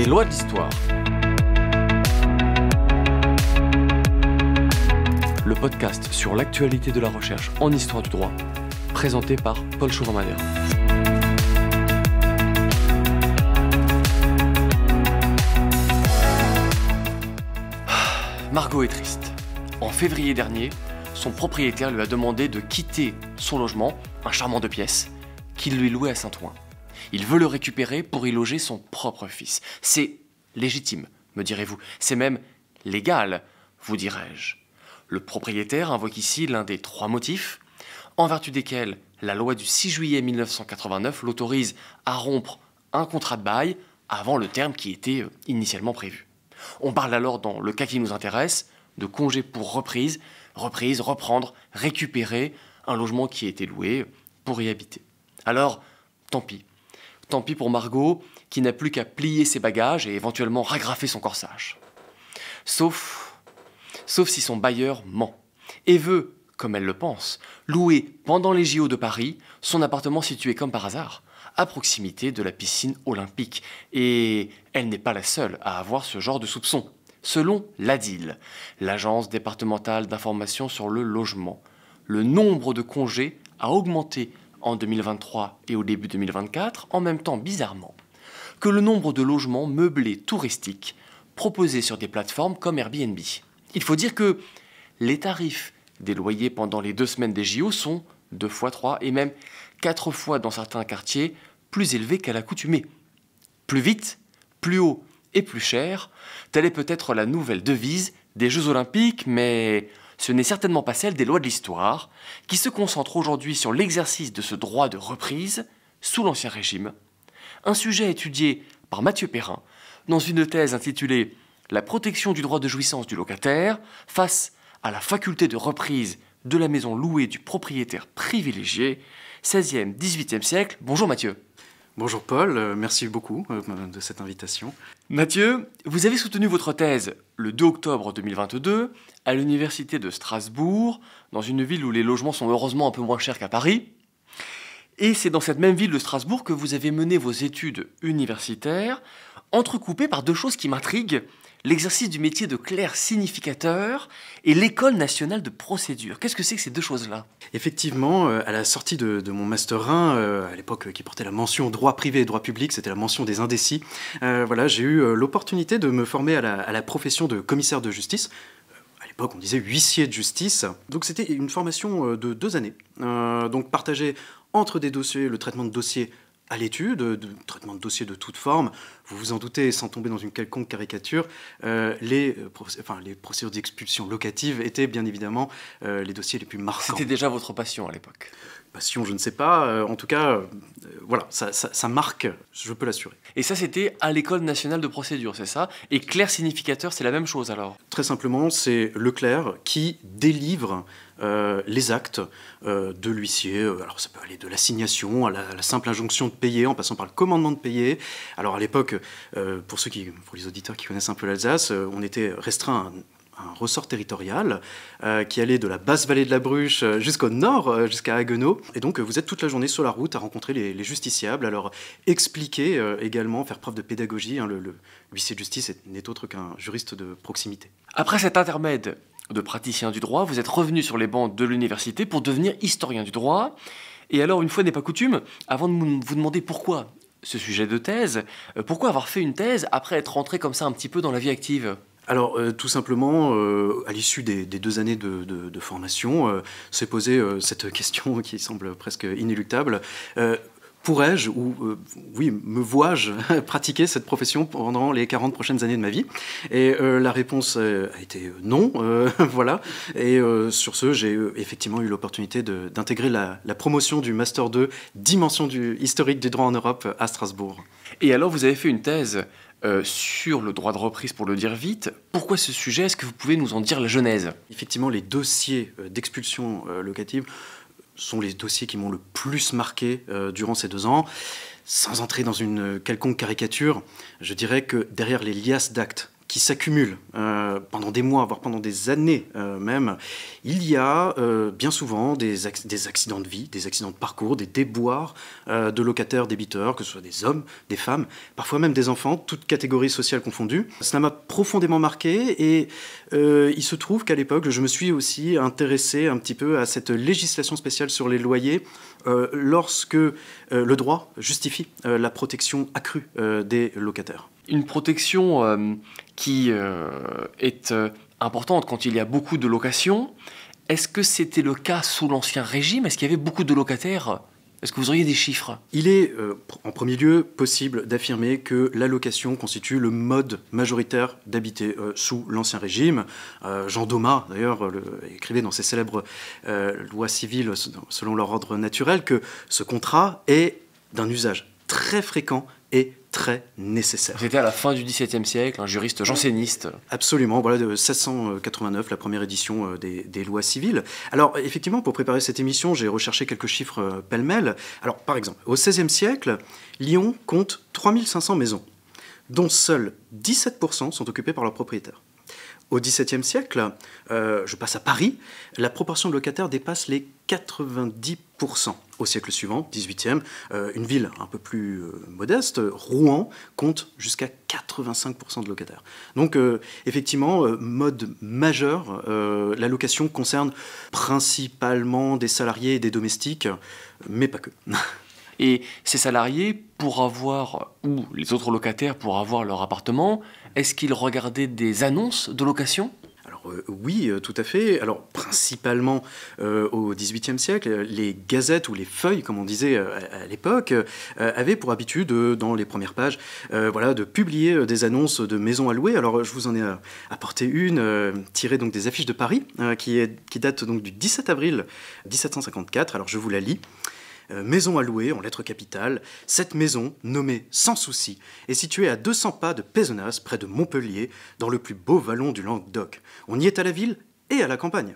Les lois de l'histoire. Le podcast sur l'actualité de la recherche en histoire du droit, présenté par Paul Chauvin-Madère. Margot est triste. En février dernier, son propriétaire lui a demandé de quitter son logement, un charmant 2 pièces, qu'il lui louait à Saint-Ouen. Il veut le récupérer pour y loger son propre fils. C'est légitime, me direz-vous. C'est même légal, vous dirais-je. Le propriétaire invoque ici l'un des 3 motifs, en vertu desquels la loi du 6 juillet 1989 l'autorise à rompre un contrat de bail avant le terme qui était initialement prévu. On parle alors, dans le cas qui nous intéresse, de congé pour reprise, reprendre, récupérer un logement qui a été loué pour y habiter. Alors, tant pis. Tant pis pour Margot, qui n'a plus qu'à plier ses bagages et éventuellement ragrafer son corsage. Sauf si son bailleur ment et veut, comme elle le pense, louer pendant les JO de Paris son appartement situé comme par hasard à proximité de la piscine olympique. Et elle n'est pas la seule à avoir ce genre de soupçon. Selon l'ADIL, l'Agence départementale d'information sur le logement, le nombre de congés a augmenté en 2023 et au début 2024, en même temps, bizarrement, que le nombre de logements meublés touristiques proposés sur des plateformes comme Airbnb. Il faut dire que les tarifs des loyers pendant les 2 semaines des JO sont 2 fois 3 et même 4 fois dans certains quartiers plus élevés qu'à l'accoutumée. Plus vite, plus haut et plus cher, telle est peut-être la nouvelle devise des Jeux Olympiques, mais ce n'est certainement pas celle des lois de l'histoire, qui se concentrent aujourd'hui sur l'exercice de ce droit de reprise sous l'Ancien Régime, un sujet étudié par Mathieu Perrin dans une thèse intitulée « La protection du droit de jouissance du locataire face à la faculté de reprise de la maison louée du propriétaire privilégié, 16e, 18e siècle ». Bonjour Mathieu. Bonjour Paul, merci beaucoup de cette invitation. Mathieu, vous avez soutenu votre thèse le 2 octobre 2022 à l'université de Strasbourg, dans une ville où les logements sont heureusement un peu moins chers qu'à Paris. Et c'est dans cette même ville de Strasbourg que vous avez mené vos études universitaires, entrecoupées par 2 choses qui m'intriguent: l'exercice du métier de clerc significateur et l'École nationale de procédure. Qu'est-ce que c'est que ces 2 choses-là ? Effectivement, à la sortie de mon Master 1, à l'époque qui portait la mention droit privé et droit public, c'était la mention des indécis, j'ai eu l'opportunité de me former à la profession de commissaire de justice. À l'époque, on disait huissier de justice. Donc c'était une formation de 2 années, donc partagée entre des dossiers, le traitement de dossiers à l'étude, de traitement de dossiers de toute forme. Vous vous en doutez, sans tomber dans une quelconque caricature, les procédures d'expulsion locative étaient bien évidemment les dossiers les plus marquants. C'était déjà votre passion à l'époque ? Passion, je ne sais pas. En tout cas, voilà, ça marque, je peux l'assurer. Et ça, c'était à l'École nationale de procédure, c'est ça ? Et clerc significateur, c'est la même chose alors ? Très simplement, c'est le clerc qui délivre les actes de l'huissier. Alors ça peut aller de l'assignation à la simple injonction de payer, en passant par le commandement de payer. Alors à l'époque, pour les auditeurs qui connaissent un peu l'Alsace, on était restreint à un ressort territorial qui allait de la basse vallée de la Bruche jusqu'au nord, jusqu'à Haguenau. Et donc vous êtes toute la journée sur la route à rencontrer les justiciables, à leur expliquer également, faire preuve de pédagogie. Le huissier de justice n'est autre qu'un juriste de proximité. Après cet intermède de praticien du droit, vous êtes revenu sur les bancs de l'université pour devenir historien du droit. Et alors, une fois n'est pas coutume, avant de vous demander pourquoi ce sujet de thèse, pourquoi avoir fait une thèse après être rentré comme ça un petit peu dans la vie active ? Alors, tout simplement, à l'issue des 2 années de formation, s'est posée cette question qui semble presque inéluctable. Pourrais-je, me vois-je pratiquer cette profession pendant les 40 prochaines années de ma vie ? Et la réponse a été non, voilà. Et sur ce, j'ai effectivement eu l'opportunité d'intégrer la promotion du Master 2 Dimension historique du droit en Europe à Strasbourg. Et alors, vous avez fait une thèse sur le droit de reprise, pour le dire vite. Pourquoi ce sujet ? Est-ce que vous pouvez nous en dire la genèse ? Effectivement, les dossiers d'expulsion locative sont les dossiers qui m'ont le plus marqué durant ces 2 ans. Sans entrer dans une quelconque caricature, je dirais que derrière les liasses d'actes qui s'accumulent pendant des mois, voire pendant des années même, il y a bien souvent des accidents de vie, des accidents de parcours, des déboires de locataires, débiteurs, que ce soit des hommes, des femmes, parfois même des enfants, toutes catégories sociales confondues. Cela m'a profondément marqué et il se trouve qu'à l'époque, je me suis aussi intéressé un petit peu à cette législation spéciale sur les loyers lorsque le droit justifie la protection accrue des locataires. Une protection qui est importante quand il y a beaucoup de locations. Est-ce que c'était le cas sous l'Ancien Régime? Est-ce qu'il y avait beaucoup de locataires? Est-ce que vous auriez des chiffres? Il est, en premier lieu, possible d'affirmer que la location constitue le mode majoritaire d'habiter sous l'Ancien Régime. Jean Daumas, d'ailleurs, écrivait dans ses célèbres lois civiles selon leur ordre naturel que ce contrat est d'un usage très fréquent et très nécessaire. C'était à la fin du XVIIe siècle, un juriste janséniste. Absolument, voilà, de 1689, la première édition des lois civiles. Alors, effectivement, pour préparer cette émission, j'ai recherché quelques chiffres pêle-mêle. Alors, par exemple, au XVIe siècle, Lyon compte 3500 maisons, dont seuls 17% sont occupées par leurs propriétaires. Au XVIIe siècle, je passe à Paris, la proportion de locataires dépasse les 90%. Au siècle suivant, XVIIIe, une ville un peu plus modeste, Rouen, compte jusqu'à 85% de locataires. Donc, effectivement, mode majeur, la location concerne principalement des salariés et des domestiques, mais pas que. Et ces salariés, pour avoir, ou les autres locataires, pour avoir leur appartement, est-ce qu'ils regardaient des annonces de location ? Alors oui, tout à fait. Alors principalement au XVIIIe siècle, les gazettes ou les feuilles, comme on disait à l'époque, avaient pour habitude, dans les premières pages, de publier des annonces de maisons à louer. Alors je vous en ai apporté une tirée donc des affiches de Paris, qui date donc du 17 avril 1754. Alors je vous la lis. Maison à louer, en lettres capitales. Cette maison, nommée Sans Souci, est située à 200 pas de Pézenas, près de Montpellier, dans le plus beau vallon du Languedoc. On y est à la ville et à la campagne.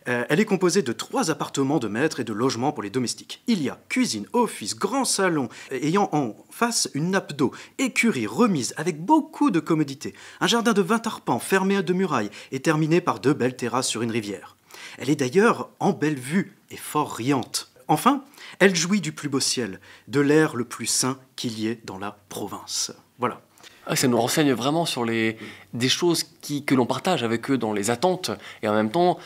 Elle est composée de 3 appartements de maître et de logements pour les domestiques. Il y a cuisine, office, grand salon, ayant en face une nappe d'eau, écurie, remise, avec beaucoup de commodités, un jardin de 20 arpents fermé de murailles et terminé par 2 belles terrasses sur une rivière. Elle est d'ailleurs en belle vue et fort riante. Enfin, elle jouit du plus beau ciel, de l'air le plus sain qu'il y ait dans la province. Voilà. Ça nous renseigne vraiment sur des choses que l'on partage avec eux dans les attentes. Et en même temps,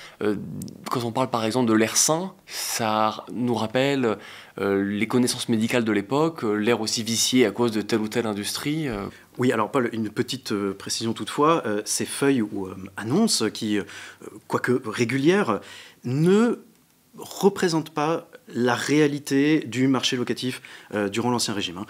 quand on parle par exemple de l'air sain, ça nous rappelle les connaissances médicales de l'époque, l'air aussi vicié à cause de telle ou telle industrie. Oui, alors Paul, une petite précision toutefois, ces feuilles ou annonces qui, quoique régulières, ne représentent pas la réalité du marché locatif durant l'Ancien Régime.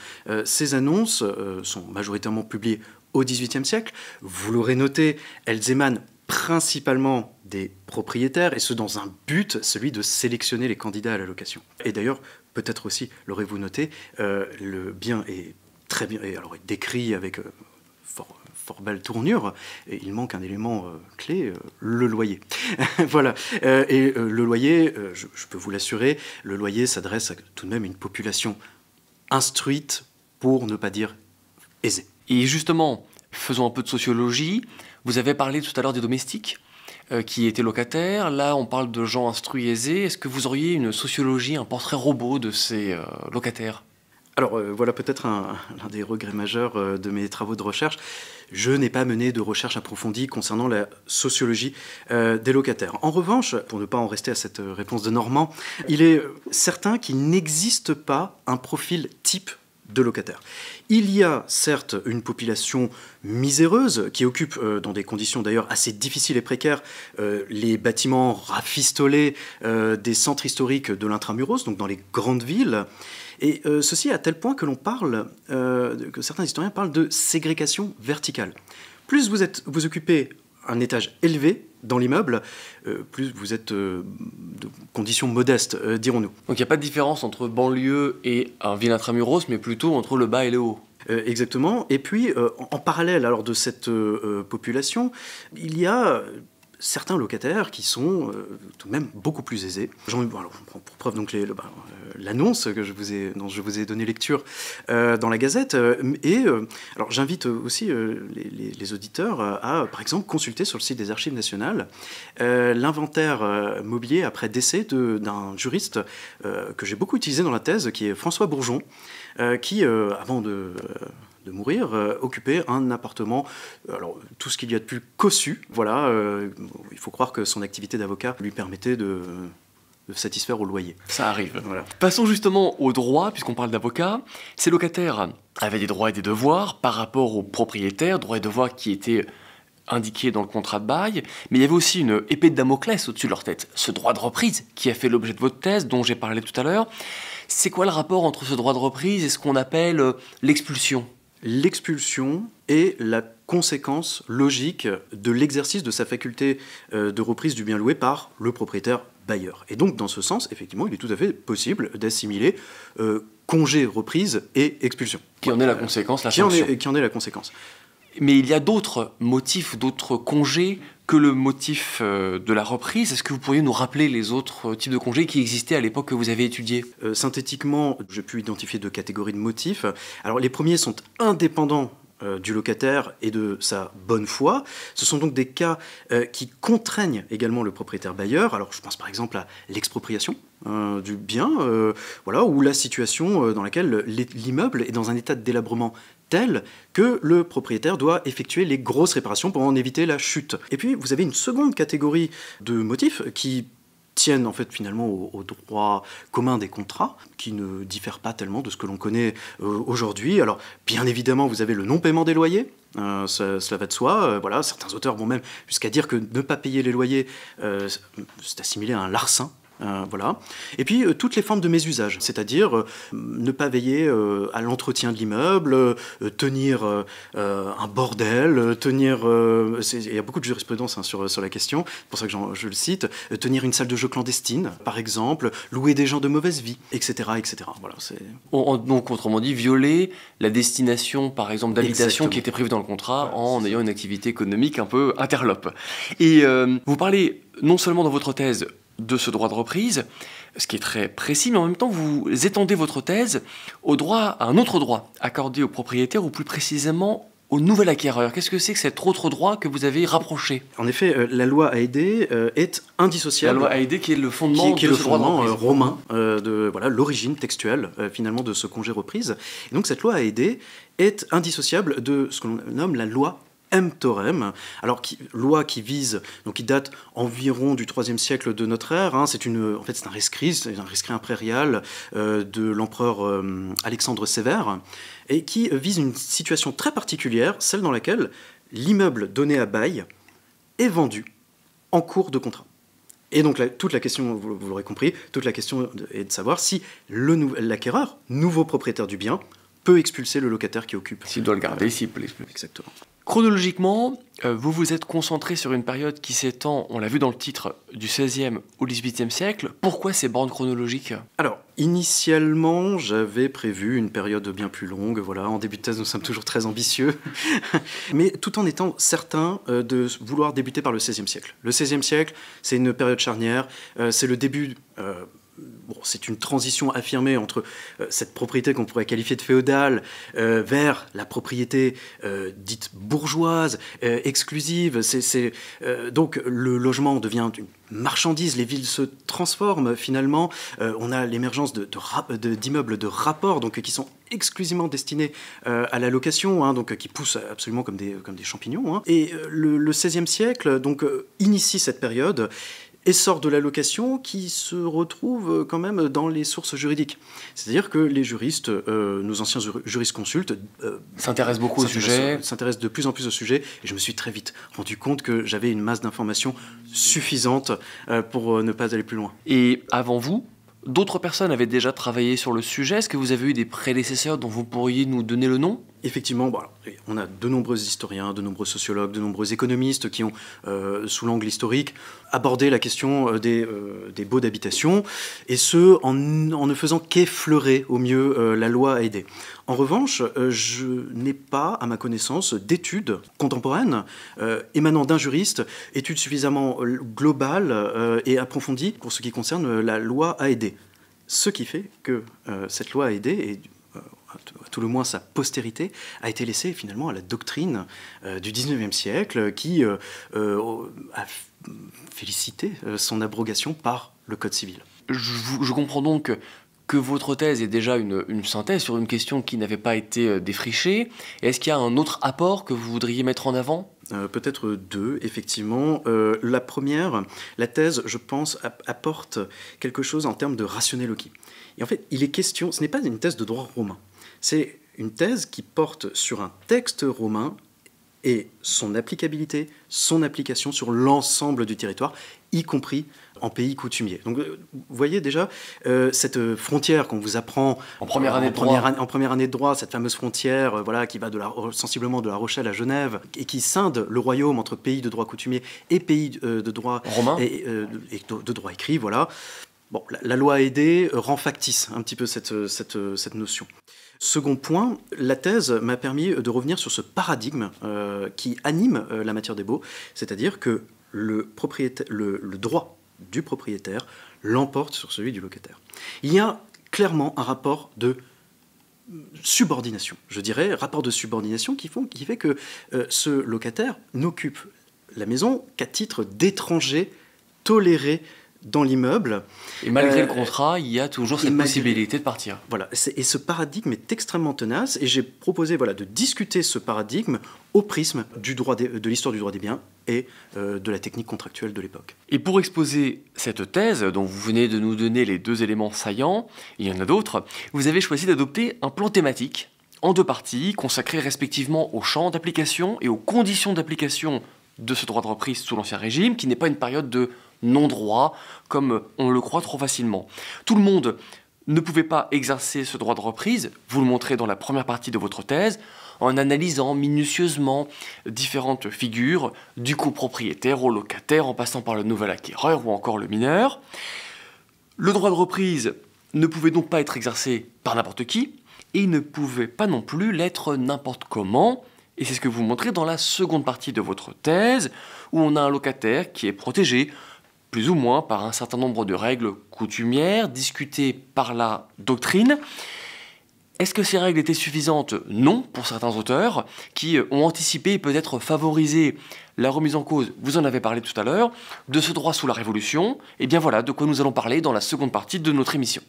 Ces annonces sont majoritairement publiées au XVIIIe siècle. Vous l'aurez noté, elles émanent principalement des propriétaires, et ce dans un but, celui de sélectionner les candidats à la location. Et d'ailleurs, peut-être aussi, l'aurez-vous noté, le bien est très bien, et alors décrit avec fort belle tournure, et il manque un élément clé, le loyer. Voilà. Et le loyer, je peux vous l'assurer, le loyer s'adresse à tout de même une population instruite, pour ne pas dire aisée. Et justement, faisons un peu de sociologie. Vous avez parlé tout à l'heure des domestiques qui étaient locataires. Là, on parle de gens instruits aisés. Est-ce que vous auriez une sociologie, un portrait robot de ces locataires ? Alors voilà peut-être l'un des regrets majeurs de mes travaux de recherche. Je n'ai pas mené de recherche approfondie concernant la sociologie des locataires. En revanche, pour ne pas en rester à cette réponse de Normand, il est certain qu'il n'existe pas un profil type de locataires. Il y a certes une population miséreuse qui occupe, dans des conditions d'ailleurs assez difficiles et précaires, les bâtiments rafistolés des centres historiques de l'intramuros, donc dans les grandes villes. Et ceci à tel point que que certains historiens parlent de ségrégation verticale. Plus vous occupez un étage élevé dans l'immeuble, plus vous êtes de conditions modestes, dirons-nous. Donc il n'y a pas de différence entre banlieue et un ville intramuros, mais plutôt entre le bas et le haut. Exactement. Et puis, en parallèle alors de cette population, il y a certains locataires qui sont tout de même beaucoup plus aisés. Alors, pour preuve donc l'annonce dont je vous ai donné lecture dans la Gazette. Alors j'invite aussi les auditeurs à, par exemple, consulter sur le site des Archives nationales l'inventaire mobilier après décès d'un juriste que j'ai beaucoup utilisé dans la thèse, qui est François Bourgeon, qui, avant de mourir, occupait un appartement, alors tout ce qu'il y a de plus cossu, voilà, il faut croire que son activité d'avocat lui permettait de satisfaire au loyer. Ça arrive. Voilà. Passons justement au droit, puisqu'on parle d'avocat. Ces locataires avaient des droits et des devoirs par rapport aux propriétaires, droits et devoirs qui étaient indiqués dans le contrat de bail, mais il y avait aussi une épée de Damoclès au-dessus de leur tête, ce droit de reprise qui a fait l'objet de votre thèse, dont j'ai parlé tout à l'heure. C'est quoi le rapport entre ce droit de reprise et ce qu'on appelle l'expulsion ? L'expulsion est la conséquence logique de l'exercice de sa faculté de reprise du bien loué par le propriétaire bailleur. Et donc, dans ce sens, effectivement, il est tout à fait possible d'assimiler congé, reprise et expulsion. Qui en est la conséquence, la qui en sanction. est la conséquence. Mais il y a d'autres motifs, d'autres congés que le motif de la reprise. Est-ce que vous pourriez nous rappeler les autres types de congés qui existaient à l'époque que vous avez étudié ? Synthétiquement, j'ai pu identifier 2 catégories de motifs. Alors, les premiers sont indépendants du locataire et de sa bonne foi. Ce sont donc des cas qui contraignent également le propriétaire bailleur. Alors je pense par exemple à l'expropriation du bien, voilà, ou la situation dans laquelle l'immeuble est dans un état de délabrement tel que le propriétaire doit effectuer les grosses réparations pour en éviter la chute. Et puis vous avez une seconde catégorie de motifs qui tiennent en fait finalement au droit commun des contrats, qui ne diffèrent pas tellement de ce que l'on connaît aujourd'hui. Alors bien évidemment vous avez le non-paiement des loyers, cela va de soi, voilà, certains auteurs vont même jusqu'à dire que ne pas payer les loyers c'est assimilé à un larcin. Voilà. Et puis toutes les formes de mésusage, c'est-à-dire ne pas veiller à l'entretien de l'immeuble, tenir un bordel, tenir... il y a beaucoup de jurisprudence sur la question, c'est pour ça que je le cite, tenir une salle de jeu clandestine, par exemple, louer des gens de mauvaise vie, etc. etc. Voilà, donc, autrement dit, violer la destination, par exemple, d'habitation qui était prévue dans le contrat, voilà, en ayant une activité économique un peu interlope. Et vous parlez non seulement dans votre thèse de ce droit de reprise, ce qui est très précis, mais en même temps, vous étendez votre thèse à un autre droit accordé au propriétaire, ou plus précisément au nouvel acquéreur. Qu'est-ce que c'est que cet autre droit que vous avez rapproché ? En effet, la loi Haïdé est indissociable. La loi Haïdé qui est le fondement qui est le fondement romain de l'origine textuelle finalement de ce congé reprise. Et donc cette loi Haïdé est indissociable de ce qu'on nomme la loi Emptorem, alors loi qui vise, donc qui date environ du IIIe siècle de notre ère. Hein, c'est un rescrit impérial de l'empereur Alexandre Sévère, et qui vise une situation très particulière, celle dans laquelle l'immeuble donné à bail est vendu en cours de contrat. Et donc toute la question, vous l'aurez compris, toute la question est de savoir si l'acquéreur, nouveau propriétaire du bien, peut expulser le locataire qui occupe. S'il doit le garder, s'il peut l'expulser. Exactement. Chronologiquement, vous vous êtes concentré sur une période qui s'étend, on l'a vu dans le titre, du XVIe au XVIIIe siècle. Pourquoi ces bornes chronologiques ? Alors, initialement, j'avais prévu une période bien plus longue. Voilà, en début de thèse, nous sommes toujours très ambitieux. Mais tout en étant certain de vouloir débuter par le XVIe siècle. Le XVIe siècle, c'est une période charnière. C'est le début... c'est une transition affirmée entre cette propriété qu'on pourrait qualifier de féodale vers la propriété dite bourgeoise, exclusive. Donc le logement devient une marchandise, les villes se transforment finalement. On a l'émergence d'immeubles de rapport, donc qui sont exclusivement destinés à la location, hein, donc qui poussent absolument comme des champignons. Hein. Et le XVIe siècle donc initie cette période. Essor de la location qui se retrouve quand même dans les sources juridiques. C'est-à-dire que les juristes, nos anciens jurisconsultes, s'intéressent beaucoup au sujet. S'intéressent de plus en plus au sujet. Et je me suis très vite rendu compte que j'avais une masse d'informations suffisante pour ne pas aller plus loin. Et avant vous, d'autres personnes avaient déjà travaillé sur le sujet. Est-ce que vous avez eu des prédécesseurs dont vous pourriez nous donner le nom ? Effectivement, on a de nombreux historiens, de nombreux sociologues, de nombreux économistes qui ont, sous l'angle historique, abordé la question des baux d'habitation, et ce, en ne faisant qu'effleurer au mieux la loi Haïdé. En revanche, je n'ai pas, à ma connaissance, d'études contemporaines émanant d'un juriste, études suffisamment globales et approfondies pour ce qui concerne la loi Haïdé. Ce qui fait que cette loi a aidé, et à tout le moins sa postérité, a été laissée finalement à la doctrine du XIXe siècle qui a félicité son abrogation par le Code civil. Je comprends donc que votre thèse est déjà une synthèse sur une question qui n'avait pas été défrichée. Est-ce qu'il y a un autre apport que vous voudriez mettre en avant ? Peut-être deux, effectivement. La première, la thèse, je pense, apporte quelque chose en termes de rationalité. Et en fait, il est question, ce n'est pas une thèse de droit romain, c'est une thèse qui porte sur un texte romain et son applicabilité, son application sur l'ensemble du territoire, y compris en pays coutumier. Donc, vous voyez déjà cette frontière qu'on vous apprend en première année de droit, cette fameuse frontière qui va sensiblement de La Rochelle à Genève et qui scinde le royaume entre pays de droit coutumier et pays de droit romain et de droit écrit. Voilà. Bon, la loi a aidé rend factice un petit peu cette notion. Second point, la thèse m'a permis de revenir sur ce paradigme qui anime la matière des baux, c'est-à-dire que le droit du propriétaire l'emporte sur celui du locataire. Il y a clairement un rapport de subordination, je dirais, rapport de subordination qui fait que ce locataire n'occupe la maison qu'à titre d'étranger toléré dans l'immeuble. Et malgré le contrat, il y a toujours cette possibilité de partir. Voilà, et ce paradigme est extrêmement tenace, et j'ai proposé de discuter ce paradigme au prisme du droit de l'histoire du droit des biens et de la technique contractuelle de l'époque. Et pour exposer cette thèse, dont vous venez de nous donner les deux éléments saillants, il y en a d'autres, vous avez choisi d'adopter un plan thématique en deux parties, consacrées respectivement au champ d'application et aux conditions d'application de ce droit de reprise sous l'Ancien Régime, qui n'est pas une période de non-droit, comme on le croit trop facilement. Tout le monde ne pouvait pas exercer ce droit de reprise, vous le montrez dans la première partie de votre thèse, en analysant minutieusement différentes figures, du copropriétaire au locataire, en passant par le nouvel acquéreur ou encore le mineur. Le droit de reprise ne pouvait donc pas être exercé par n'importe qui, et il ne pouvait pas non plus l'être n'importe comment, et c'est ce que vous montrez dans la seconde partie de votre thèse, où on a un locataire qui est protégé, plus ou moins par un certain nombre de règles coutumières discutées par la doctrine. Est-ce que ces règles étaient suffisantes ? Non, pour certains auteurs, qui ont anticipé et peut-être favorisé la remise en cause, vous en avez parlé tout à l'heure, de ce droit sous la Révolution. Et bien voilà de quoi nous allons parler dans la seconde partie de notre émission.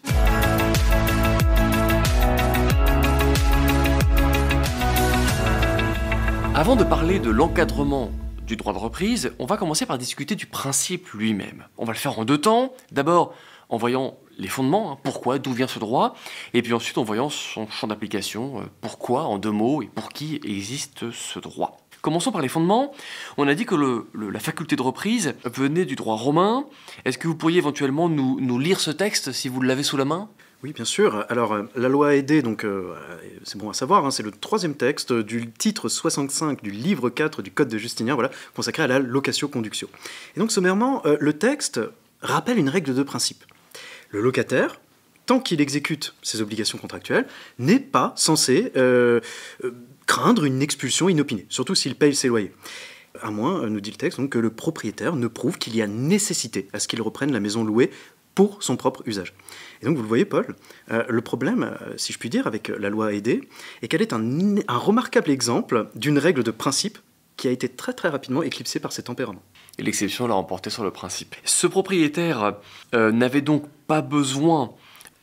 Avant de parler de l'encadrement du droit de reprise, on va commencer par discuter du principe lui-même. On va le faire en deux temps. D'abord, en voyant les fondements, pourquoi, d'où vient ce droit, et puis ensuite en voyant son champ d'application, pourquoi, en deux mots, et pour qui existe ce droit. Commençons par les fondements. On a dit que la faculté de reprise venait du droit romain. Est-ce que vous pourriez éventuellement nous lire ce texte, si vous l'avez sous la main ? Oui, bien sûr. Alors, la loi a aidé, donc c'est bon à savoir, c'est le troisième texte du titre 65 du livre 4 du Code de Justinien, consacré à la locatio conductio. Et donc, sommairement, le texte rappelle une règle de principe. Le locataire, tant qu'il exécute ses obligations contractuelles, n'est pas censé craindre une expulsion inopinée, surtout s'il paye ses loyers. À moins, nous dit le texte, donc, que le propriétaire ne prouve qu'il y a nécessité à ce qu'il reprenne la maison louée pour son propre usage. Et donc, vous le voyez, Paul, le problème, si je puis dire, avec la loi aidée, est qu'elle est un remarquable exemple d'une règle de principe qui a été très très rapidement éclipsée par ses tempéraments. Et l'exception l'a emporté sur le principe. Ce propriétaire n'avait donc pas besoin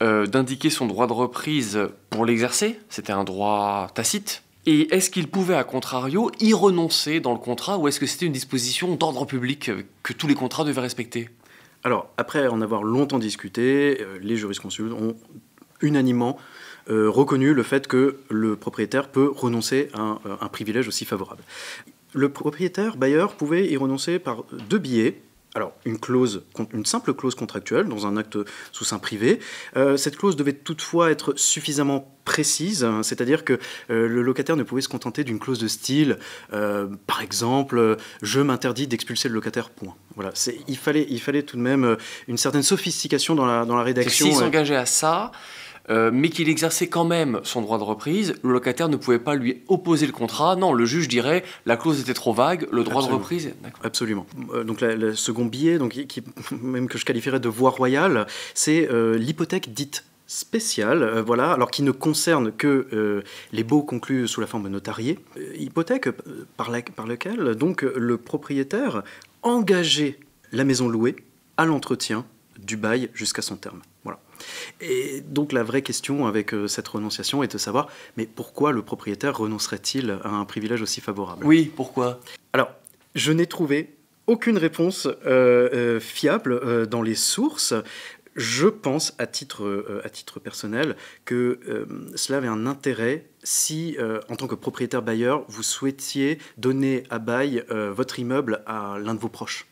d'indiquer son droit de reprise pour l'exercer, c'était un droit tacite. Et est-ce qu'il pouvait, à contrario, y renoncer dans le contrat, ou est-ce que c'était une disposition d'ordre public que tous les contrats devaient respecter ? Alors, après en avoir longtemps discuté, les jurisconsultes ont unanimement reconnu le fait que le propriétaire peut renoncer à un privilège aussi favorable. Le propriétaire bailleur pouvait y renoncer par deux biais. Alors, une simple clause contractuelle dans un acte sous seing privé. Cette clause devait toutefois être suffisamment précise, c'est-à-dire que le locataire ne pouvait se contenter d'une clause de style, par exemple, je m'interdis d'expulser le locataire, point. Voilà, il fallait tout de même une certaine sophistication dans la rédaction. S'il s'engageait à ça, mais qu'il exerçait quand même son droit de reprise, le locataire ne pouvait pas lui opposer le contrat. Non, le juge dirait la clause était trop vague, le droit de reprise... Absolument. Donc le second biais, donc, même que je qualifierais de voie royale, c'est l'hypothèque dite spéciale, voilà, alors qui ne concerne que les baux conclus sous la forme notariée, hypothèque par laquelle donc le propriétaire engageait la maison louée à l'entretien du bail jusqu'à son terme. Voilà. Et donc la vraie question avec cette renonciation est de savoir, mais pourquoi le propriétaire renoncerait-il à un privilège aussi favorable? Oui, pourquoi? Alors, je n'ai trouvé aucune réponse fiable dans les sources. Je pense, à titre personnel, que cela avait un intérêt si, en tant que propriétaire bailleur, vous souhaitiez donner à bail votre immeuble à l'un de vos proches.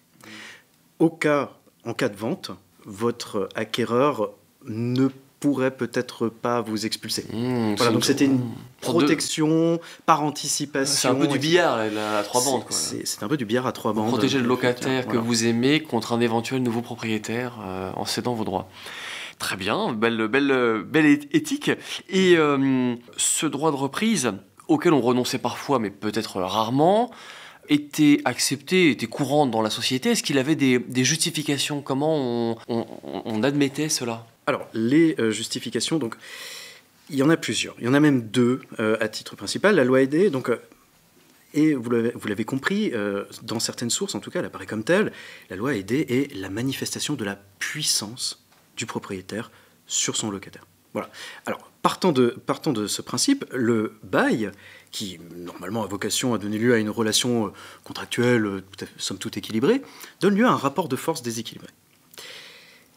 En cas de vente, votre acquéreur ne pourrait peut-être pas vous expulser. Voilà, donc c'était une protection par anticipation. C'est un peu du billard à trois bandes. C'est un peu du billard à trois bandes. Protéger le locataire que vous aimez contre un éventuel nouveau propriétaire en cédant vos droits. Très bien, belle éthique. Et ce droit de reprise, auquel on renonçait parfois, mais peut-être rarement, était accepté, était courant dans la société. Est-ce qu'il avait des justifications? Comment on admettait cela? Alors, les justifications, donc, il y en a plusieurs. Il y en a même deux à titre principal. La loi Haydée, donc, et vous l'avez compris, dans certaines sources, en tout cas, elle apparaît comme telle, la loi Haydée est la manifestation de la puissance du propriétaire sur son locataire. Voilà. Alors, partant de ce principe, le bail, qui normalement a vocation à donner lieu à une relation contractuelle, somme toute équilibrée, donne lieu à un rapport de force déséquilibré.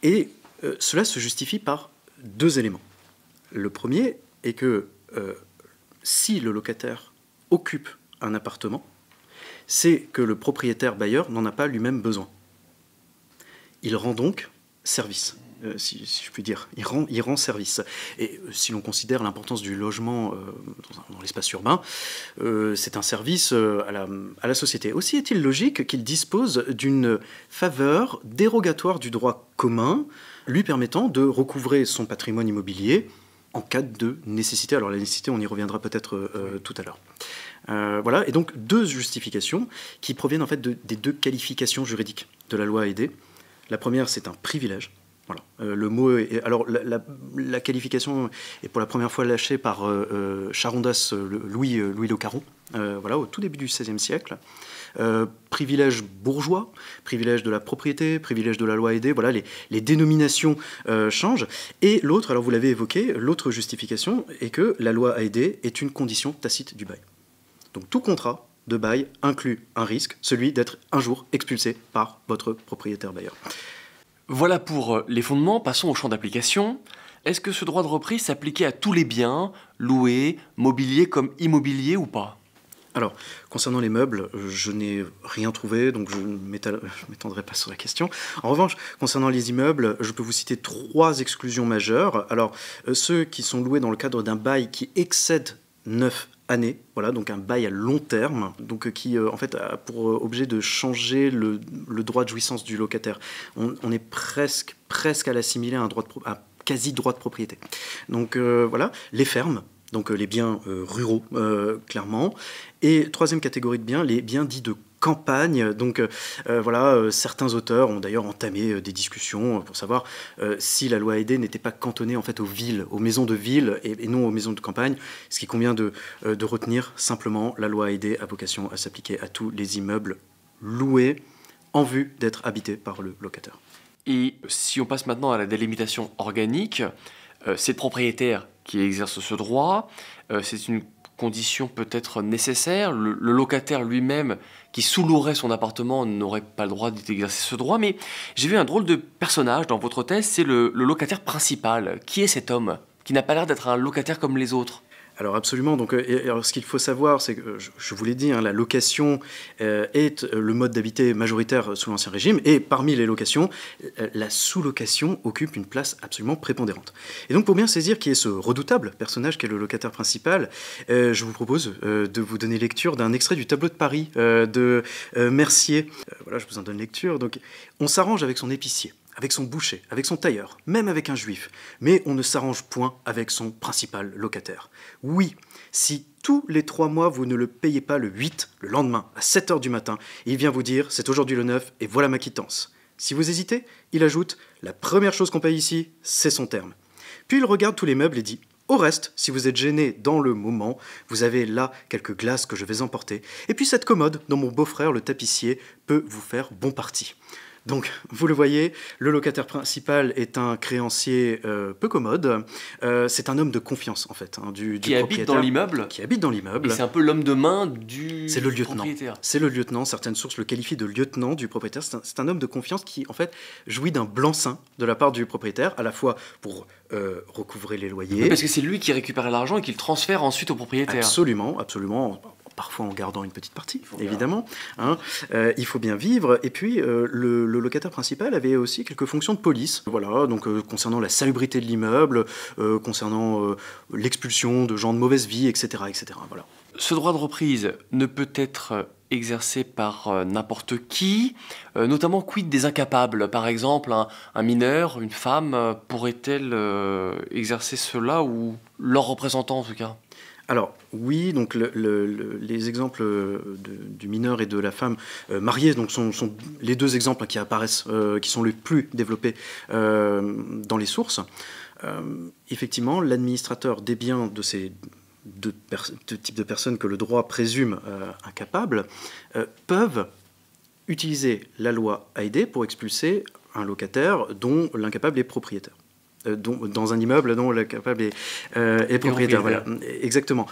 Et cela se justifie par deux éléments. Le premier est que si le locataire occupe un appartement, c'est que le propriétaire bailleur n'en a pas lui-même besoin. Il rend donc service. Si je puis dire, il rend service. Et si l'on considère l'importance du logement dans l'espace urbain, c'est un service à la société. Aussi est-il logique qu'il dispose d'une faveur dérogatoire du droit commun, lui permettant de recouvrer son patrimoine immobilier en cas de nécessité. Alors la nécessité, on y reviendra peut-être tout à l'heure. Voilà, et donc deux justifications qui proviennent en fait des deux qualifications juridiques de la loi Haydée. La première, c'est un privilège. Voilà. Le mot alors la qualification est pour la première fois lâchée par Charondas Louis Le Caron, voilà, au tout début du XVIe siècle. Privilège bourgeois, privilège de la propriété, privilège de la loi Haydée, voilà, les dénominations changent. Et l'autre, alors vous l'avez évoqué, l'autre justification est que la loi Haydée est une condition tacite du bail. Donc tout contrat de bail inclut un risque, celui d'être un jour expulsé par votre propriétaire bailleur. Voilà pour les fondements, passons au champ d'application. Est-ce que ce droit de reprise s'appliquait à tous les biens, loués, mobiliers comme immobiliers ou pas? Alors, concernant les meubles, je n'ai rien trouvé, donc je ne m'étendrai pas sur la question. En revanche, concernant les immeubles, je peux vous citer trois exclusions majeures. Alors, ceux qui sont loués dans le cadre d'un bail qui excède 9 années, voilà, donc un bail à long terme, donc qui en fait a pour objet de changer le droit de jouissance du locataire. On est presque à l'assimiler à un quasi droit de propriété. Donc voilà, les fermes, donc les biens ruraux, clairement. Et troisième catégorie de biens, les biens dits de campagne. Donc voilà, certains auteurs ont d'ailleurs entamé des discussions pour savoir si la loi Haydée n'était pas cantonnée en fait aux villes, aux maisons de ville et non aux maisons de campagne. Ce qui convient de retenir simplement, la loi Haydée a vocation à s'appliquer à tous les immeubles loués en vue d'être habités par le locataire. Et si on passe maintenant à la délimitation organique, c'est le propriétaire qui exerce ce droit, c'est une condition peut-être nécessaire. Le locataire lui-même qui sous-louerait son appartement n'aurait pas le droit d'exercer ce droit, mais j'ai vu un drôle de personnage dans votre thèse, c'est le locataire principal. Qui est cet homme qui n'a pas l'air d'être un locataire comme les autres? Alors absolument, donc, alors, ce qu'il faut savoir, c'est que, je vous l'ai dit, hein, la location est le mode d'habiter majoritaire sous l'Ancien Régime, et parmi les locations, la sous-location occupe une place absolument prépondérante. Et donc pour bien saisir qui est ce redoutable personnage qu'est le locataire principal, je vous propose de vous donner lecture d'un extrait du Tableau de Paris de Mercier. Voilà, je vous en donne lecture. Donc, on s'arrange avec son épicier. avec son boucher, avec son tailleur, même avec un juif, mais on ne s'arrange point avec son principal locataire. Oui, si tous les 3 mois vous ne le payez pas le 8, le lendemain, à 7 heures du matin, il vient vous dire « c'est aujourd'hui le 9 et voilà ma quittance ». Si vous hésitez, il ajoute « la première chose qu'on paye ici, c'est son terme ». Puis il regarde tous les meubles et dit « au reste, si vous êtes gêné dans le moment, vous avez là quelques glaces que je vais emporter. Et puis cette commode dont mon beau-frère, le tapissier, peut vous faire bon parti ». Donc, vous le voyez, le locataire principal est un créancier peu commode. C'est un homme de confiance, en fait, du Qui propriétaire. habite dans l'immeuble. Qui habite dans l'immeuble. Et c'est un peu l'homme de main du C'est le lieutenant. propriétaire. C'est le lieutenant. Certaines sources le qualifient de lieutenant du propriétaire. C'est un homme de confiance qui, en fait, jouit d'un blanc-seing de la part du propriétaire, à la fois pour recouvrer les loyers. Oui, parce que c'est lui qui récupère l'argent et qui le transfère ensuite au propriétaire. Absolument, absolument. Parfois en gardant une petite partie, évidemment. Hein. Il faut bien vivre. Et puis, le locataire principal avait aussi quelques fonctions de police. Voilà, donc concernant la salubrité de l'immeuble, concernant l'expulsion de gens de mauvaise vie, etc., etc. Voilà. Ce droit de reprise ne peut être exercé par n'importe qui, notamment quid des incapables. Par exemple, un mineur, une femme, pourrait-elle exercer cela, ou leur représentant en tout cas? Alors, oui, donc les exemples du mineur et de la femme mariée donc sont les deux exemples qui apparaissent, qui sont les plus développés dans les sources. Effectivement, l'administrateur des biens de ces deux types de personnes que le droit présume incapables peuvent utiliser la loi Haydée pour expulser un locataire dont l'incapable est propriétaire. Dans un immeuble dont l'incapable est propriétaire. Voilà. Exactement.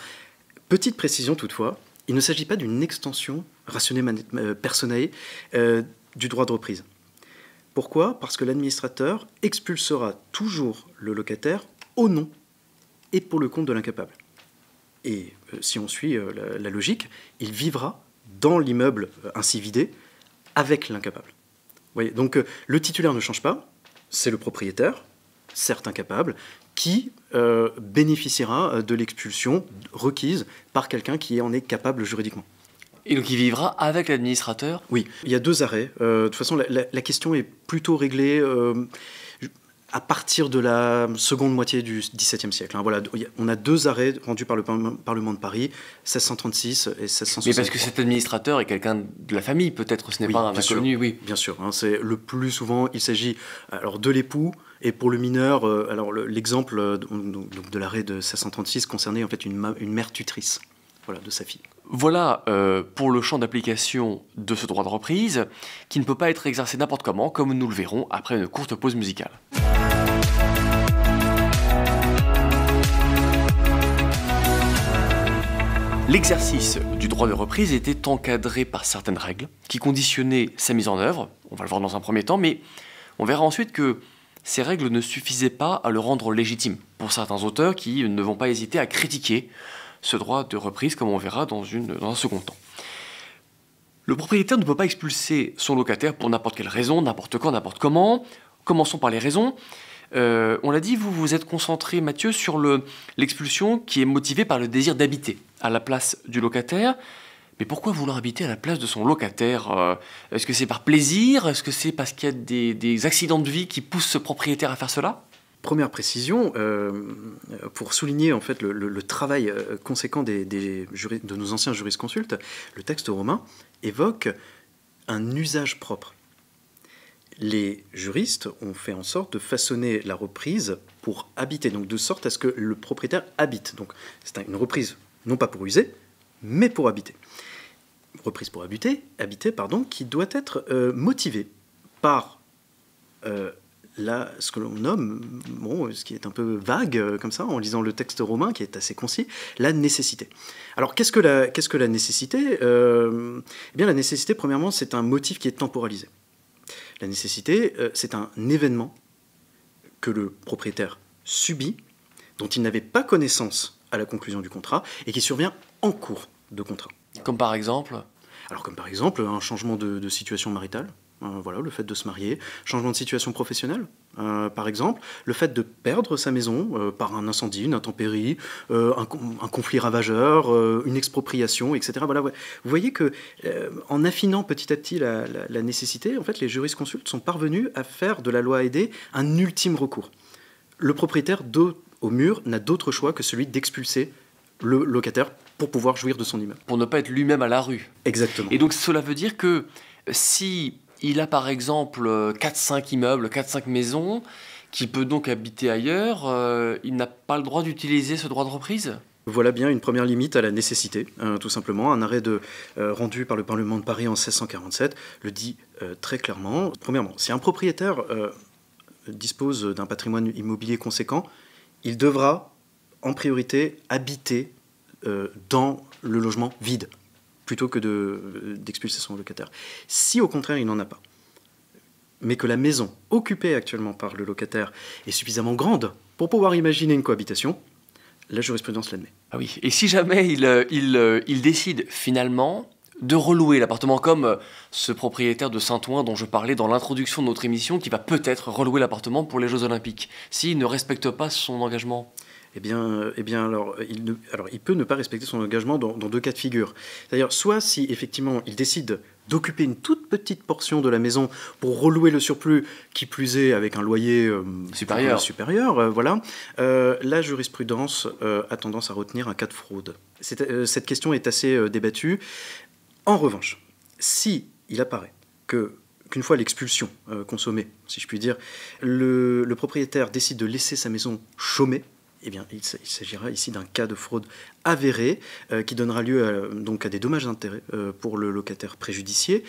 Petite précision toutefois, il ne s'agit pas d'une extension rationnée personae du droit de reprise. Pourquoi ? Parce que l'administrateur expulsera toujours le locataire au nom et pour le compte de l'incapable. Et si on suit la logique, il vivra dans l'immeuble ainsi vidé avec l'incapable. Vous voyez, donc le titulaire ne change pas, c'est le propriétaire, certes incapable, qui bénéficiera de l'expulsion requise par quelqu'un qui en est capable juridiquement. Et donc il vivra avec l'administrateur? Oui, il y a 2 arrêts. De toute façon, la question est plutôt réglée à partir de la seconde moitié du XVIIe siècle. Hein. Voilà, on a 2 arrêts rendus par le Parlement de Paris, 1636 et 1663. Mais parce que cet administrateur est quelqu'un de la famille, peut-être, ce n'est pas un inconnu, oui. Bien sûr, hein, c'est le plus souvent, il s'agit alors de l'époux, et pour le mineur, l'exemple de l'arrêt de 1636 concernait en fait une mère tutrice, voilà, de sa fille. Voilà pour le champ d'application de ce droit de reprise, qui ne peut pas être exercé n'importe comment, comme nous le verrons après une courte pause musicale. L'exercice du droit de reprise était encadré par certaines règles qui conditionnaient sa mise en œuvre, on va le voir dans un premier temps, mais on verra ensuite que ces règles ne suffisaient pas à le rendre légitime pour certains auteurs qui ne vont pas hésiter à critiquer ce droit de reprise, comme on verra dans un second temps. Le propriétaire ne peut pas expulser son locataire pour n'importe quelle raison, n'importe quand, n'importe comment. Commençons par les raisons. On l'a dit, vous vous êtes concentré, Mathieu, sur l'expulsion qui est motivée par le désir d'habiter à la place du locataire. Mais pourquoi vouloir habiter à la place de son locataire? Est-ce que c'est par plaisir? Est-ce que c'est parce qu'il y a des accidents de vie qui poussent ce propriétaire à faire cela? Première précision, pour souligner en fait le travail conséquent de nos anciens jurisconsultes, le texte romain évoque un usage propre. Les juristes ont fait en sorte de façonner la reprise pour habiter, donc de sorte à ce que le propriétaire habite. Donc c'est une reprise non pas pour user, mais pour habiter. Reprise pour habiter, qui doit être motivée par ce que l'on nomme, ce qui est un peu vague comme ça, en lisant le texte romain qui est assez concis, la nécessité. Alors qu'est-ce que la nécessité? Eh bien la nécessité, premièrement, c'est un motif qui est temporalisé. La nécessité, c'est un événement que le propriétaire subit, dont il n'avait pas connaissance à la conclusion du contrat, et qui survient en cours de contrat. Comme par exemple? Alors comme par exemple un changement de situation maritale, voilà, le fait de se marier, changement de situation professionnelle, par exemple, le fait de perdre sa maison par un incendie, une intempérie, un conflit ravageur, une expropriation, etc. Voilà, ouais. Vous voyez que en affinant petit à petit la nécessité, en fait, les jurisconsultes sont parvenus à faire de la loi Haydée un ultime recours. Le propriétaire dos au mur n'a d'autre choix que celui d'expulser le locataire pour pouvoir jouir de son immeuble. Pour ne pas être lui-même à la rue. Exactement. Et donc cela veut dire que si il a par exemple 4-5 immeubles, 4-5 maisons, qu'il peut donc habiter ailleurs, il n'a pas le droit d'utiliser ce droit de reprise ? Voilà bien une première limite à la nécessité, tout simplement. Un arrêt rendu par le Parlement de Paris en 1647 le dit très clairement. Premièrement, si un propriétaire dispose d'un patrimoine immobilier conséquent, il devra en priorité habiter dans le logement vide, plutôt que d'expulser son locataire. Si au contraire il n'en a pas, mais que la maison occupée actuellement par le locataire est suffisamment grande pour pouvoir imaginer une cohabitation, la jurisprudence l'admet. Ah oui, et si jamais il décide finalement de relouer l'appartement, comme ce propriétaire de Saint-Ouen dont je parlais dans l'introduction de notre émission, qui va peut-être relouer l'appartement pour les Jeux Olympiques, s'il ne respecte pas son engagement ? Eh bien alors, il peut ne pas respecter son engagement dans deux cas de figure. C'est-à-dire, soit si effectivement il décide d'occuper une toute petite portion de la maison pour relouer le surplus, qui plus est avec un loyer supérieur, voilà, la jurisprudence a tendance à retenir un cas de fraude. Cette question est assez débattue. En revanche, si il apparaît qu'une fois l'expulsion consommée, si je puis dire, le propriétaire décide de laisser sa maison chômée, eh bien, il s'agira ici d'un cas de fraude avéré qui donnera lieu donc à des dommages d'intérêt pour le locataire préjudicié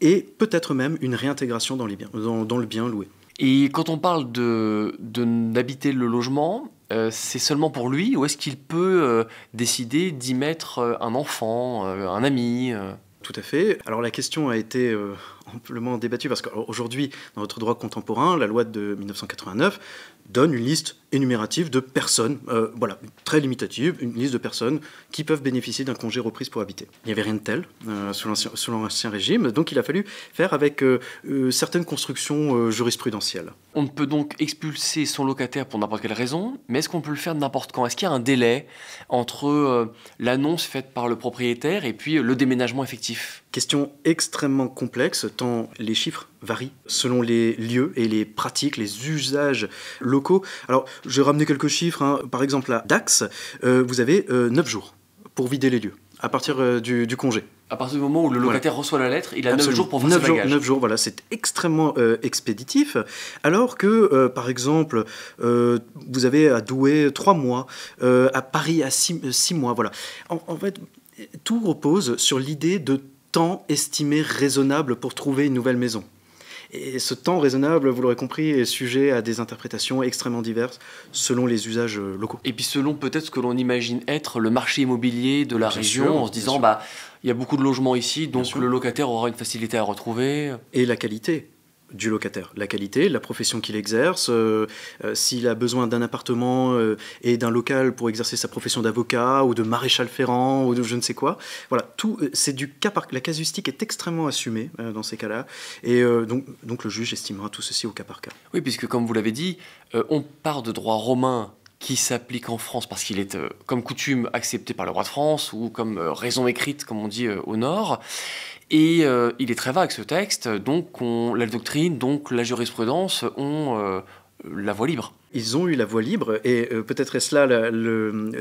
et peut-être même une réintégration dans le bien loué. Et quand on parle d'habiter le logement, c'est seulement pour lui ou est-ce qu'il peut décider d'y mettre un enfant, un ami Tout à fait. Alors la question a été amplement débattue parce qu'aujourd'hui, dans notre droit contemporain, la loi de 1989 donne une liste énumérative de personnes, voilà, très limitative, une liste de personnes qui peuvent bénéficier d'un congé reprise pour habiter. Il n'y avait rien de tel sous l'ancien régime, donc il a fallu faire avec certaines constructions jurisprudentielles. On ne peut donc expulser son locataire pour n'importe quelle raison, mais est-ce qu'on peut le faire n'importe quand ? Est-ce qu'il y a un délai entre l'annonce faite par le propriétaire et puis le déménagement effectif ? Question extrêmement complexe, tant les chiffres varient selon les lieux et les pratiques, les usages locaux. Alors, je vais ramener quelques chiffres. Hein. Par exemple, à Dax, vous avez 9 jours pour vider les lieux, à partir du congé. À partir du moment où le locataire reçoit la lettre, il a 9 jours pour faire ses bagages. 9 jours, voilà, c'est extrêmement expéditif. Alors que, par exemple, vous avez à Douai 3 mois, à Paris à 6 mois, voilà. En fait, tout repose sur l'idée de temps estimé raisonnable pour trouver une nouvelle maison. Et ce temps raisonnable, vous l'aurez compris, est sujet à des interprétations extrêmement diverses selon les usages locaux. Et puis selon peut-être ce que l'on imagine être le marché immobilier de la région, en se disant, il y a beaucoup de logements ici, donc le locataire aura une facilité à retrouver. Et la qualité du locataire, la qualité, la profession qu'il exerce, s'il a besoin d'un appartement et d'un local pour exercer sa profession d'avocat ou de maréchal ferrant ou de je ne sais quoi. Voilà, tout, c'est du cas par cas. La casuistique est extrêmement assumée dans ces cas-là et donc le juge estimera tout ceci au cas par cas. Oui, puisque comme vous l'avez dit, on part de droit romain qui s'applique en France parce qu'il est, comme coutume, accepté par le roi de France ou comme raison écrite, comme on dit au Nord. Et il est très vague ce texte, donc la doctrine, donc la jurisprudence ont la voie libre. Ils ont eu la voie libre, et peut-être est-ce là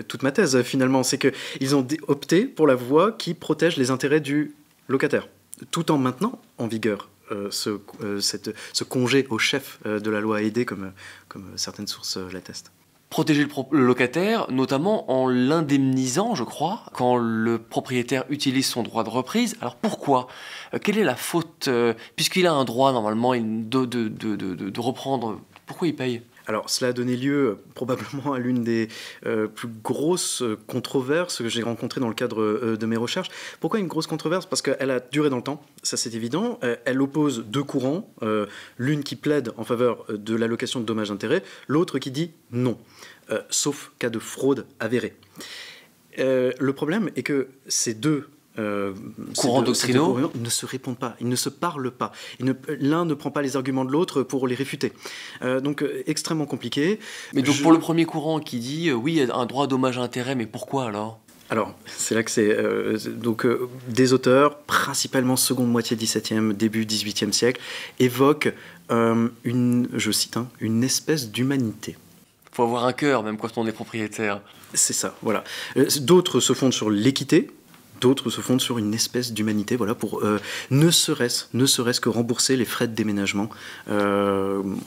toute ma thèse finalement, c'est qu'ils ont opté pour la voie qui protège les intérêts du locataire, tout en maintenant en vigueur ce congé au chef de la loi Haydée, comme certaines sources l'attestent. Protéger le locataire, notamment en l'indemnisant, je crois, quand le propriétaire utilise son droit de reprise. Alors pourquoi ? Quelle est la faute ? Puisqu'il a un droit, normalement, de reprendre, pourquoi il paye ? Alors, cela a donné lieu probablement à l'une des plus grosses controverses que j'ai rencontrées dans le cadre de mes recherches. Pourquoi une grosse controverse ? Parce qu'elle a duré dans le temps, ça c'est évident. Elle oppose deux courants, l'une qui plaide en faveur de l'allocation de dommages d'intérêt, l'autre qui dit non, sauf cas de fraude avérée. Le problème est que ces deux Courants doctrinaux ne se répondent pas, ils ne se parlent pas. L'un ne prend pas les arguments de l'autre pour les réfuter. Donc extrêmement compliqué. Mais donc pour le premier courant qui dit oui, il y a un droit dommage à intérêt, mais pourquoi alors ? Alors, c'est là que c'est des auteurs, principalement seconde moitié 17e, début 18e siècle, évoquent je cite, une espèce d'humanité. Il faut avoir un cœur, même quand on est propriétaire. C'est ça, voilà. D'autres se fondent sur l'équité, d'autres se fondent sur une espèce d'humanité, voilà, pour ne serait-ce que rembourser les frais de déménagement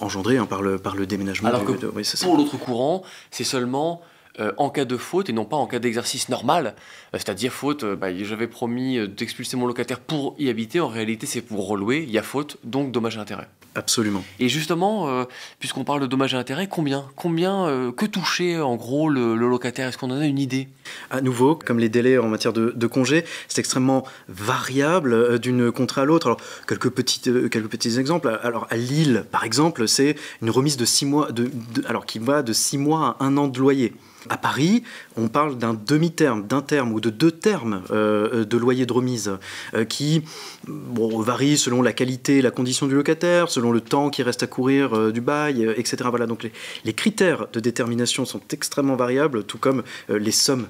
engendrés par le déménagement. Alors que pour l'autre courant, c'est seulement en cas de faute et non pas en cas d'exercice normal, c'est-à-dire faute, j'avais promis d'expulser mon locataire pour y habiter, en réalité c'est pour relouer, il y a faute, donc dommage et intérêt. Absolument. Et justement, puisqu'on parle de dommages et intérêts, que touchait en gros le locataire ? Est-ce qu'on en a une idée ? À nouveau, comme les délais en matière de congé, c'est extrêmement variable d'une contrat à l'autre. Alors, quelques petits exemples. Alors, à Lille, par exemple, c'est une remise de 6 mois, alors qui va de 6 mois à 1 an de loyer. À Paris, on parle d'un demi-terme, d'un terme ou de 2 termes de loyer de remise qui varie selon la qualité et la condition du locataire, selon le temps qui reste à courir du bail, etc. Voilà, donc les critères de détermination sont extrêmement variables, tout comme les sommes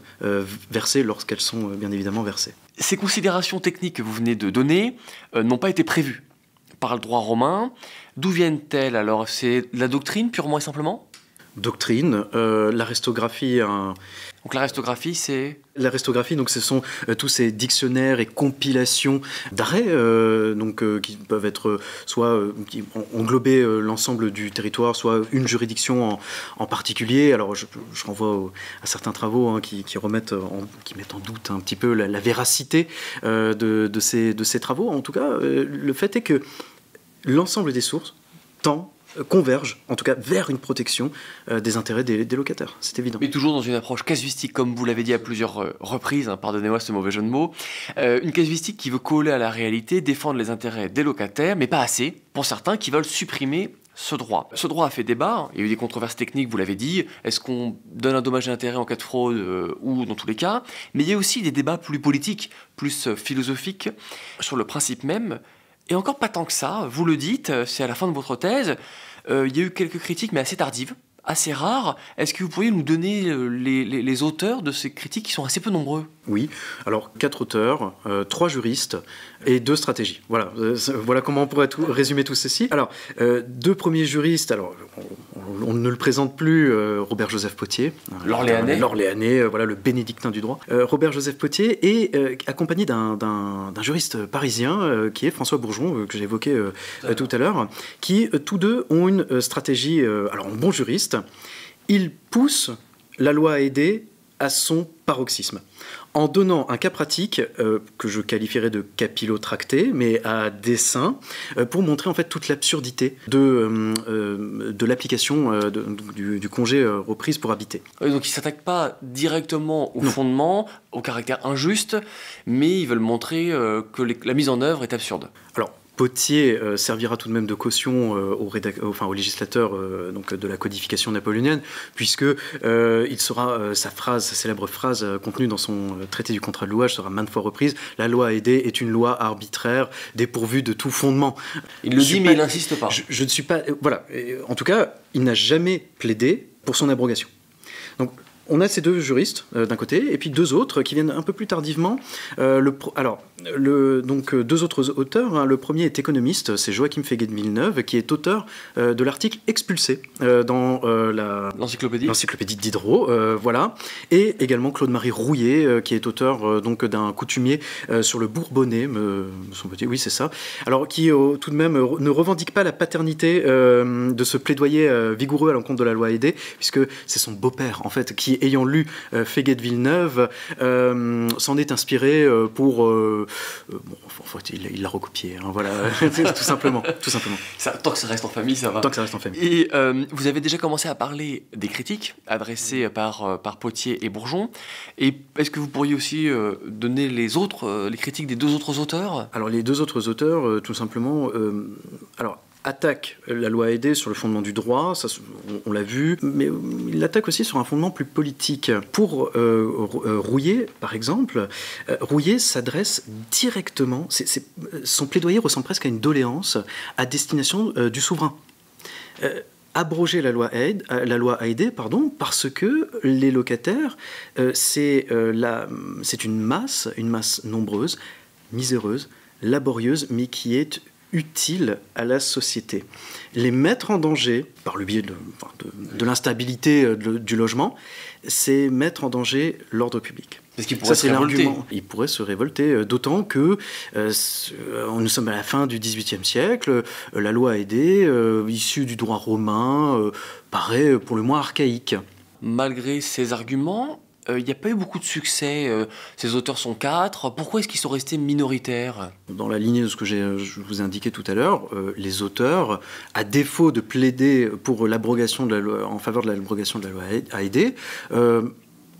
versées lorsqu'elles sont bien évidemment versées. Ces considérations techniques que vous venez de donner n'ont pas été prévues par le droit romain. D'où viennent-elles alors ? C'est la doctrine purement et simplement ? Doctrine, l'aristographie. Donc l'aristographie, c'est... L'aristographie, donc ce sont tous ces dictionnaires et compilations d'arrêts qui peuvent être soit qui englober l'ensemble du territoire, soit une juridiction en particulier. Alors je renvoie à certains travaux qui mettent en doute un petit peu la véracité de ces travaux. En tout cas, le fait est que l'ensemble des sources convergent, en tout cas, vers une protection des intérêts des locataires. C'est évident. Mais toujours dans une approche casuistique, comme vous l'avez dit à plusieurs reprises, pardonnez-moi ce mauvais jeu de mots, une casuistique qui veut coller à la réalité, défendre les intérêts des locataires, mais pas assez pour certains qui veulent supprimer ce droit. Ce droit a fait débat, il y a eu des controverses techniques, vous l'avez dit, est-ce qu'on donne un dommage d'intérêt en cas de fraude ou dans tous les cas, mais il y a aussi des débats plus politiques, plus philosophiques, sur le principe même. Et encore pas tant que ça, vous le dites, c'est à la fin de votre thèse, il y a eu quelques critiques, mais assez tardives, assez rares. Est-ce que vous pourriez nous donner les auteurs de ces critiques qui sont assez peu nombreux ? Oui, alors 4 auteurs, 3 juristes et 2 stratégies. Voilà, voilà comment on pourrait résumer tout ceci. Alors, 2 premiers juristes, alors on ne le présente plus, Robert-Joseph Potier. L'Orléanais, voilà, le bénédictin du droit. Robert-Joseph Potier est accompagné d'un juriste parisien qui est François Bourgeon, que j'ai évoqué tout à l'heure, qui tous deux ont une stratégie, alors en bon juriste, ils poussent la loi à aider à son paroxysme, en donnant un cas pratique que je qualifierais de capillotracté, mais à dessein, pour montrer en fait toute l'absurdité de l'application du congé reprise pour habiter. Donc ils ne s'attaquent pas directement au fondement, au caractère injuste, mais ils veulent montrer que la mise en œuvre est absurde. Alors, Potier servira tout de même de caution au législateur de la codification napoléonienne, puisque sa célèbre phrase contenue dans son traité du contrat de louage sera maintes fois reprise. La loi aidée est une loi arbitraire, dépourvue de tout fondement. Il le dit, mais il n'insiste pas. Je ne suis pas. Voilà. En tout cas, il n'a jamais plaidé pour son abrogation. Donc, on a ces 2 juristes d'un côté, et puis 2 autres qui viennent un peu plus tardivement. 2 autres auteurs. Hein. Le premier est économiste, c'est Joachim Féguet de Villeneuve, qui est auteur de l'article expulsé dans l'encyclopédie de Diderot, voilà. Et également Claude-Marie Rouillet, qui est auteur d'un coutumier sur le Bourbonnais, me semble-t-il. Oui, c'est ça. Alors qui tout de même ne revendique pas la paternité de ce plaidoyer vigoureux à l'encontre de la loi aidée, puisque c'est son beau-père en fait qui, ayant lu Féguet de Villeneuve, s'en est inspiré pour il l'a recopié, hein, voilà, tout simplement. Tant que ça reste en famille, ça va. Tant que ça reste en famille. Et vous avez déjà commencé à parler des critiques adressées par Potier et Bourgeon. Et est-ce que vous pourriez aussi donner les critiques des 2 autres auteurs ? Alors les 2 autres auteurs, tout simplement. Alors attaque la loi Haïdé sur le fondement du droit, ça, on l'a vu, mais il l'attaque aussi sur un fondement plus politique. Pour Rouillé, par exemple, Rouillé s'adresse directement, son plaidoyer ressemble presque à une doléance à destination du souverain. Abroger la loi Haïdé, parce que les locataires, c'est une masse nombreuse, miséreuse, laborieuse, mais qui est utile à la société. Les mettre en danger, par le biais de l'instabilité du logement, c'est mettre en danger l'ordre public. Est-ce qu'il pourrait se révolter ? Il pourrait se révolter, d'autant que nous sommes à la fin du XVIIIe siècle, la loi Haïdé, issue du droit romain, paraît pour le moins archaïque. Malgré ces arguments, il n'y a pas eu beaucoup de succès. Ces auteurs sont 4. Pourquoi est-ce qu'ils sont restés minoritaires ? Dans la lignée de ce que je vous ai indiqué tout à l'heure, les auteurs, à défaut de plaider pour l'abrogation de la loi, en faveur de l'abrogation de la loi Haïdé,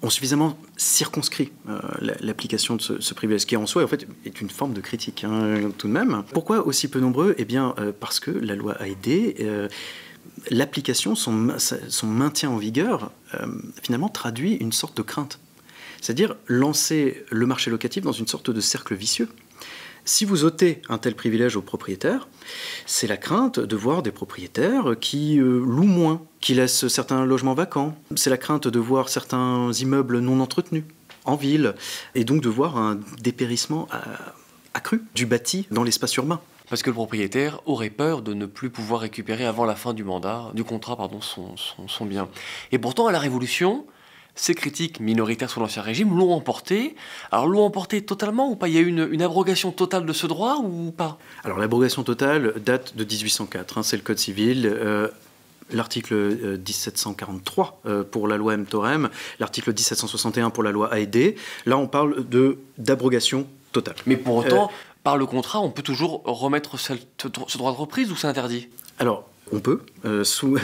ont suffisamment circonscrit l'application de ce privilège, qui en soi en fait, est une forme de critique, tout de même. Pourquoi aussi peu nombreux ? Eh bien, parce que la loi Haïdé, l'application, son maintien en vigueur, finalement traduit une sorte de crainte. C'est-à-dire lancer le marché locatif dans une sorte de cercle vicieux. Si vous ôtez un tel privilège aux propriétaires, c'est la crainte de voir des propriétaires qui louent moins, qui laissent certains logements vacants. C'est la crainte de voir certains immeubles non entretenus en ville, et donc de voir un dépérissement accru du bâti dans l'espace urbain. Parce que le propriétaire aurait peur de ne plus pouvoir récupérer avant la fin du contrat, son bien. Et pourtant, à la Révolution, ces critiques minoritaires sur l'Ancien Régime l'ont emporté. Alors, l'ont emporté totalement ou pas ? Il y a eu une abrogation totale de ce droit ou pas ? Alors, l'abrogation totale date de 1804, c'est le Code civil. L'article 1743 pour la loi M-Thorem, l'article 1761 pour la loi Haïdé. Là, on parle d'abrogation totale. Mais pour autant, par le contrat, on peut toujours remettre ce droit de reprise ou c'est interdit ? Alors, on peut, sous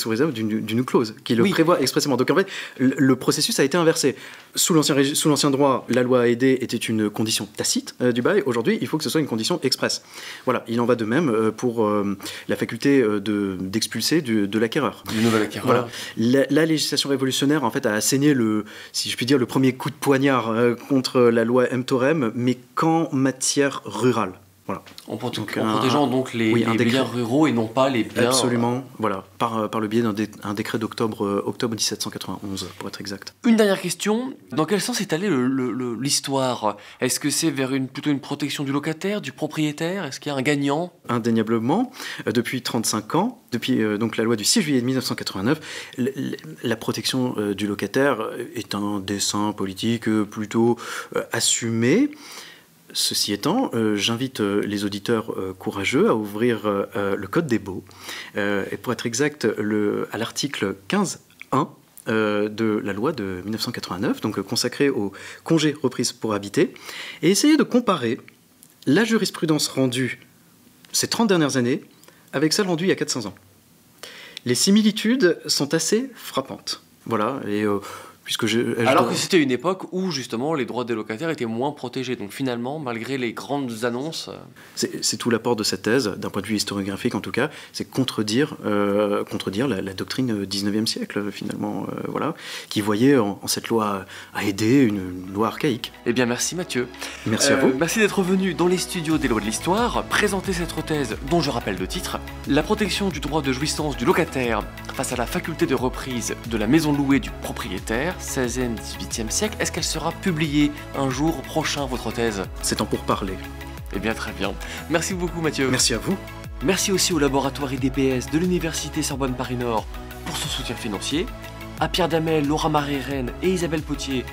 réserve d'une clause qui le prévoit expressément. Donc en fait, le processus a été inversé. Sous l'ancien droit, la loi Haïdé était une condition tacite du bail. Aujourd'hui, il faut que ce soit une condition expresse. Voilà, il en va de même pour la faculté d'expulser de l'acquéreur. Du nouvel acquéreur. Voilà. La législation révolutionnaire, en fait, a asséné si je puis dire, le premier coup de poignard contre la loi M-Thorem, mais qu'en matière rurale. Voilà. En protégeant donc les biens ruraux et non pas les biens... Absolument, voilà, par le biais d'un décret d'octobre 1791, pour être exact. Une dernière question, dans quel sens est allée l'histoire ? Est-ce que c'est vers plutôt une protection du locataire, du propriétaire ? Est-ce qu'il y a un gagnant ? Indéniablement, depuis 35 ans, depuis donc la loi du 6 juillet 1989, la protection du locataire est un dessein politique plutôt assumé. Ceci étant, j'invite les auditeurs courageux à ouvrir le Code des baux, et pour être exact, à l'article 15.1 de la loi de 1989, donc consacré au congé reprise pour habiter, et essayer de comparer la jurisprudence rendue ces 30 dernières années avec celle rendue il y a 400 ans. Les similitudes sont assez frappantes. Voilà, et... Alors que c'était une époque où justement les droits des locataires étaient moins protégés. Donc finalement, malgré les grandes annonces... C'est tout l'apport de cette thèse, d'un point de vue historiographique en tout cas, c'est contredire la doctrine 19e siècle finalement, voilà, qui voyait en cette loi Haïdé une loi archaïque. Eh bien merci Mathieu. Merci à vous. Merci d'être venu dans les studios des lois de l'histoire, présenter cette thèse dont je rappelle le titre, la protection du droit de jouissance du locataire face à la faculté de reprise de la maison louée du propriétaire. 16e, 18e siècle. Est-ce qu'elle sera publiée un jour prochain, votre thèse ? C'est en pourparler. Eh bien, très bien. Merci beaucoup, Mathieu. Merci à vous. Merci aussi au laboratoire IDPS de l'Université Sorbonne Paris-Nord pour son soutien financier, à Pierre Damel, Laura Marie-Rennes et Isabelle Potier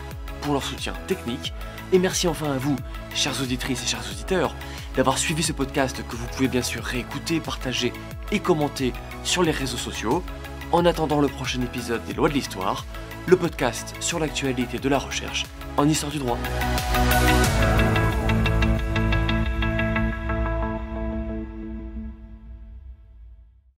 pour leur soutien technique, et merci enfin à vous, chères auditrices et chers auditeurs, d'avoir suivi ce podcast que vous pouvez bien sûr réécouter, partager et commenter sur les réseaux sociaux. En attendant le prochain épisode des Lois de l'Histoire, le podcast sur l'actualité de la recherche en histoire du droit.